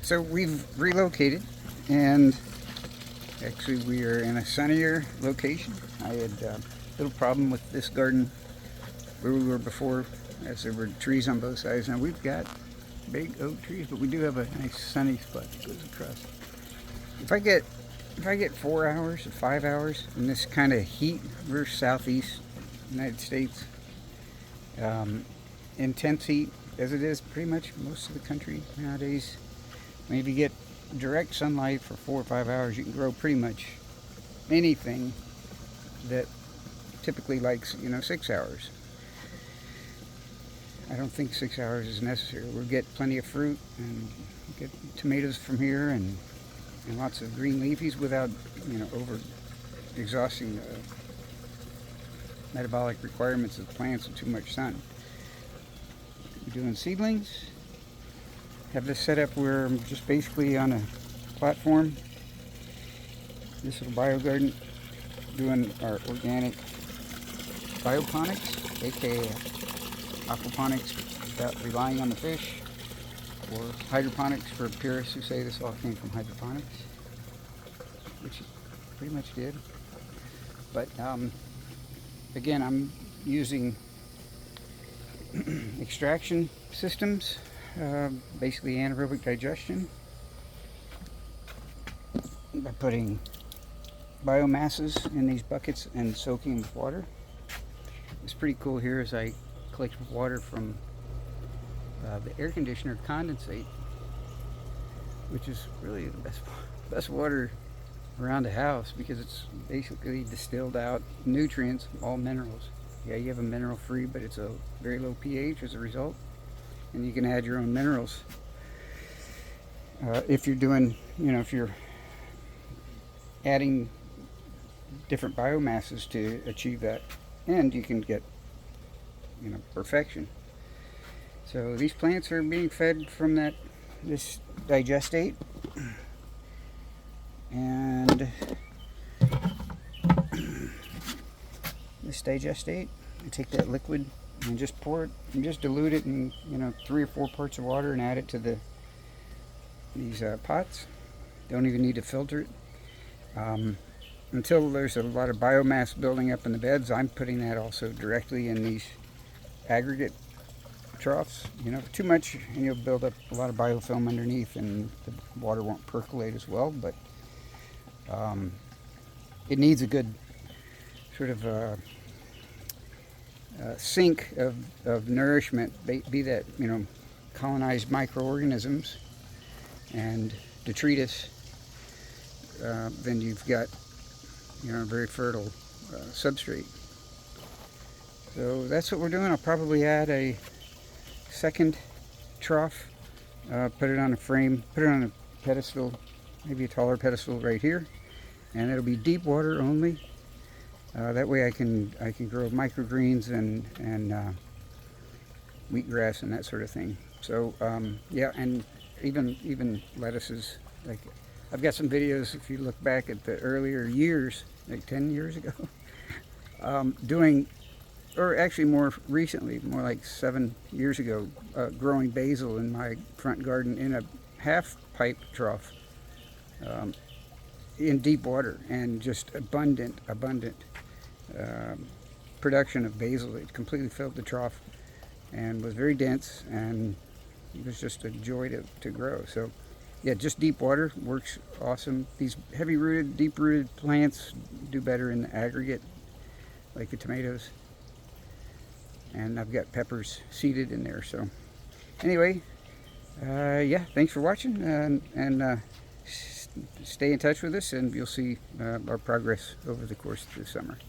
So we've relocated, and actually we are in a sunnier location. I had a little problem with this garden where we were before, as there were trees on both sides. Now we've got big oak trees, but we do have a nice sunny spot that goes across. If I get 4 hours or 5 hours in this kind of heat, we're southeast United States, intense heat as it is pretty much most of the country nowadays. If you get direct sunlight for 4 or 5 hours, you can grow pretty much anything that typically likes 6 hours. I don't think 6 hours is necessary. We'll get plenty of fruit and get tomatoes from here and lots of green leafies without over exhausting the metabolic requirements of the plants with too much sun. We're doing seedlings. Have this set up where I'm just basically on a platform. This little bio garden, doing our organic bioponics, aka aquaponics, without relying on the fish, or hydroponics for purists who say this all came from hydroponics, which it pretty much did. But again, I'm using extraction systems, basically anaerobic digestion, by putting biomasses in these buckets and soaking with water. What's pretty cool here is I collect water from the air conditioner condensate, which is really the best water around the house, because it's basically distilled out nutrients, all minerals. Yeah, you have a mineral free, but it's a very low pH as a result, and you can add your own minerals if you're doing, if you're adding different biomasses to achieve that, and you can get perfection. So these plants are being fed from this digestate, and this digestate, I take that liquid and just pour it and just dilute it in 3 or 4 parts of water and add it to these pots. Don't even need to filter it. Until there's a lot of biomass building up in the beds, I'm putting that also directly in these aggregate troughs. Too much and you'll build up a lot of biofilm underneath, and the water won't percolate as well. But it needs a good sort of sink of nourishment, be that colonized microorganisms and detritus. Then you've got a very fertile substrate. So that's what we're doing. I'll probably add a second trough, put it on a frame, put it on a pedestal, maybe a taller pedestal right here, and it'll be deep water only. That way I can grow microgreens and wheatgrass and that sort of thing. So yeah, and even lettuces. Like, I've got some videos, if you look back at the earlier years, like 10 years ago, doing, or actually more recently, more like 7 years ago, growing basil in my front garden in a half pipe trough, in deep water, and just abundant production of basil. It completely filled the trough and was very dense, and it was just a joy to grow. So yeah, just deep water works awesome. These heavy-rooted, deep-rooted plants do better in the aggregate, like the tomatoes. And I've got peppers seeded in there. So anyway, yeah, thanks for watching, and stay in touch with us, and you'll see our progress over the course of the summer.